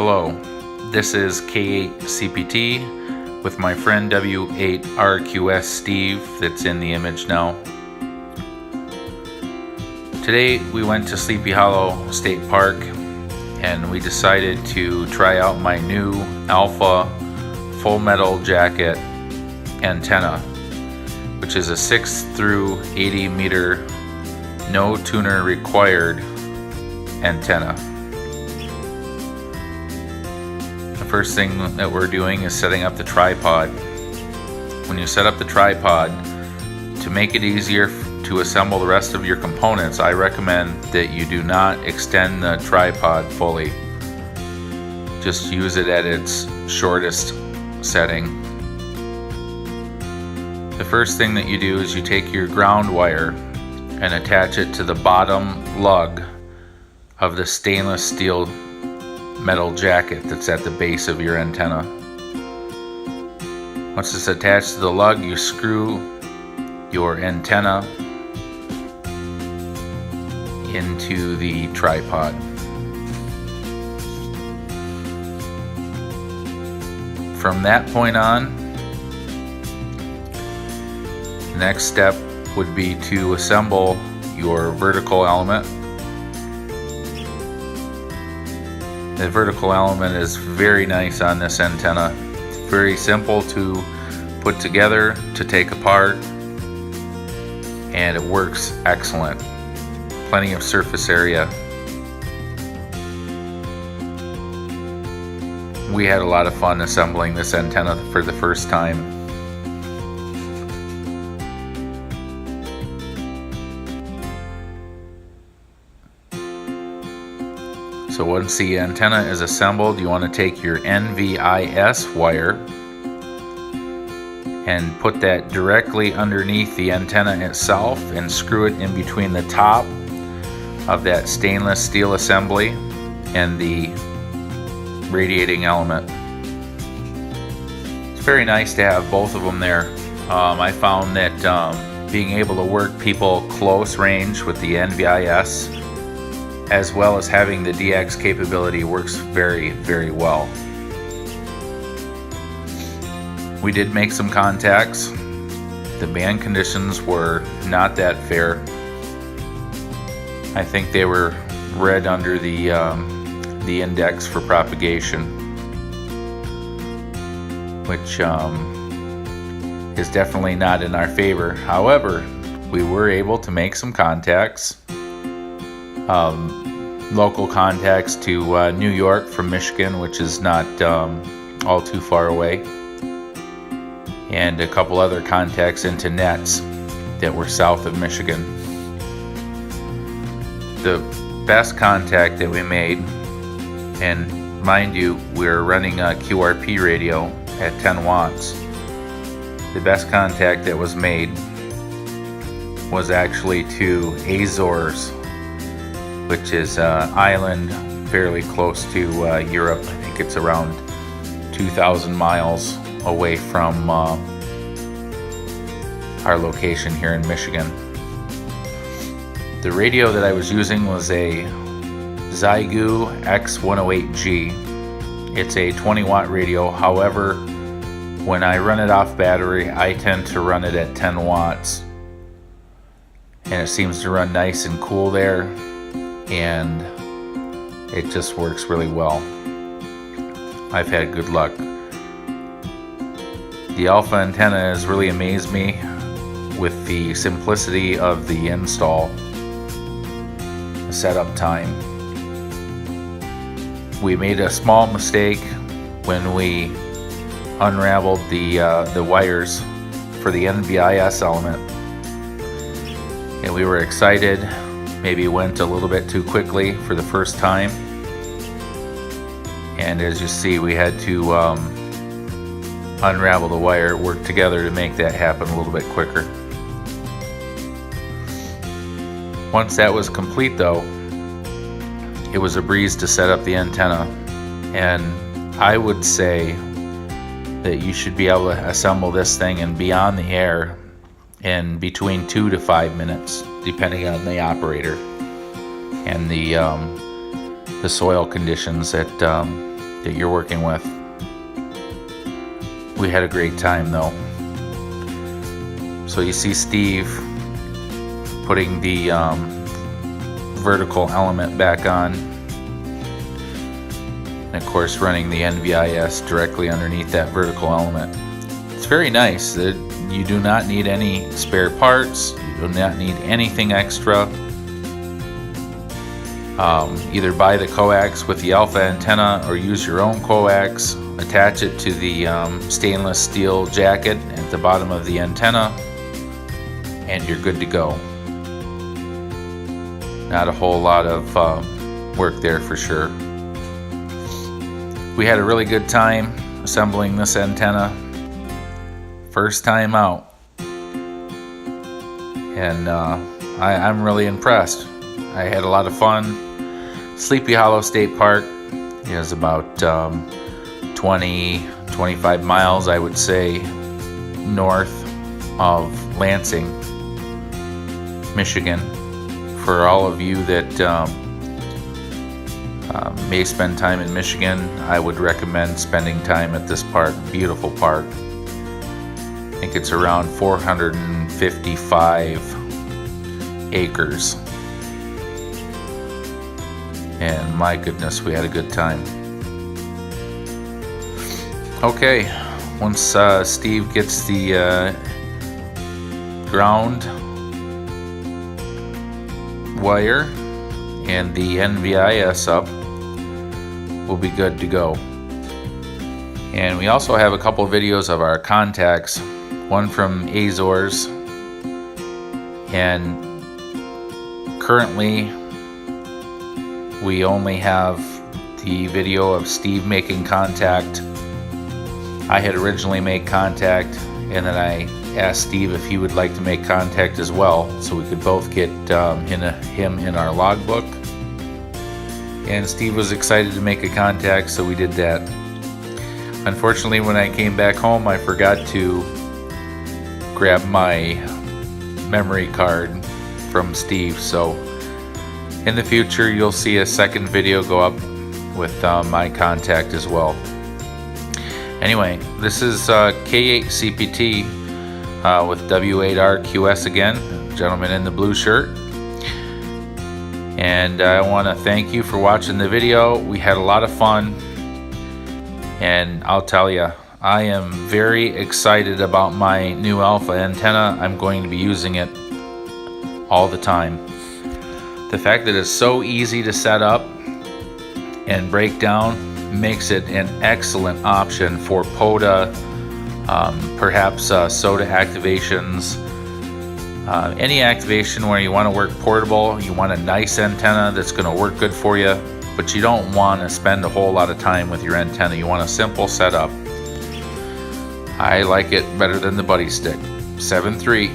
Hello, this is K8CPT with my friend W8RQS Steve that's in the image now. Today we went to Sleepy Hollow State Park and we decided to try out my new Alpha full metal jacket antenna, which is a 6 through 80 meter no tuner required antenna. The first thing that we're doing is setting up the tripod. When you set up the tripod, to make it easier to assemble the rest of your components, I recommend that you do not extend the tripod fully. Just use it at its shortest setting. The first thing that you do is you take your ground wire and attach it to the bottom lug of the stainless steel metal jacket that's at the base of your antenna. Once it's attached to the lug, you screw your antenna into the tripod. From that point on, the next step would be to assemble your vertical element. The vertical element is very nice on this antenna. It's very simple to put together, to take apart, and it works excellent. Plenty of surface area. We had a lot of fun assembling this antenna for the first time. So once the antenna is assembled, you want to take your NVIS wire and put that directly underneath the antenna itself and screw it in between the top of that stainless steel assembly and the radiating element. It's very nice to have both of them there. I found that being able to work people close range with the NVIS as well as having the DX capability works very, very well. We did make some contacts. The band conditions were not that fair. I think they were read under the index for propagation, which is definitely not in our favor. However, we were able to make some contacts. Local contacts to New York from Michigan, which is not all too far away, and a couple other contacts into nets that were south of Michigan. The best contact that we made, and mind you, we're running a QRP radio at 10 watts. The best contact that was made was actually to Azores, which is an island fairly close to Europe. I think it's around 2,000 miles away from our location here in Michigan. The radio that I was using was a Xiegu X108G. It's a 20 watt radio. However, when I run it off battery, I tend to run it at 10 watts. And it seems to run nice and cool there, and it just works really well. I've had good luck. The Alpha antenna has really amazed me with the simplicity of the install, the setup time. We made a small mistake when we unraveled the wires for the NVIS element, and we were excited. Maybe went a little bit too quickly for the first time, and as you see, we had to unravel the wire, work together to make that happen a little bit quicker. Once that was complete though, it was a breeze to set up the antenna, and I would say that you should be able to assemble this thing and be on the air in between 2 to 5 minutes, depending on the operator and the soil conditions that that you're working with. We had a great time though. So you see Steve putting the vertical element back on, and of course running the NVIS directly underneath that vertical element. It's very nice that you do not need any spare parts, you do not need anything extra. Either buy the coax with the alpha antenna or use your own coax, attach it to the stainless steel jacket at the bottom of the antenna, and you're good to go. Not a whole lot of work there for sure. We had a really good time assembling this antenna. First time out. And I'm really impressed. I had a lot of fun. Sleepy Hollow State Park is about 20-25 miles, I would say, north of Lansing, Michigan. For all of you that may spend time in Michigan, I would recommend spending time at this park. Beautiful park. I think it's around 455 acres. And my goodness, we had a good time. Okay, once Steve gets the ground wire and the NVIS up, we'll be good to go. And we also have a couple of videos of our contacts, one from Azores, and currently we only have the video of Steve making contact. I had originally made contact, and then I asked Steve if he would like to make contact as well, so we could both get him in our logbook. And Steve was excited to make a contact, so we did that. Unfortunately, when I came back home, I forgot to grab my memory card from Steve, so in the future you'll see a second video go up with my contact as well. Anyway, this is K8CPT with W8RQS again, gentleman in the blue shirt. And I want to thank you for watching the video. We had a lot of fun, and I'll tell you, I am very excited about my new alpha antenna. I'm going to be using it all the time. The fact that it's so easy to set up and break down makes it an excellent option for POTA, perhaps SOTA activations, any activation where you want to work portable, you want a nice antenna that's going to work good for you, but you don't want to spend a whole lot of time with your antenna. You want a simple setup. I like it better than the buddy stick. 7-3.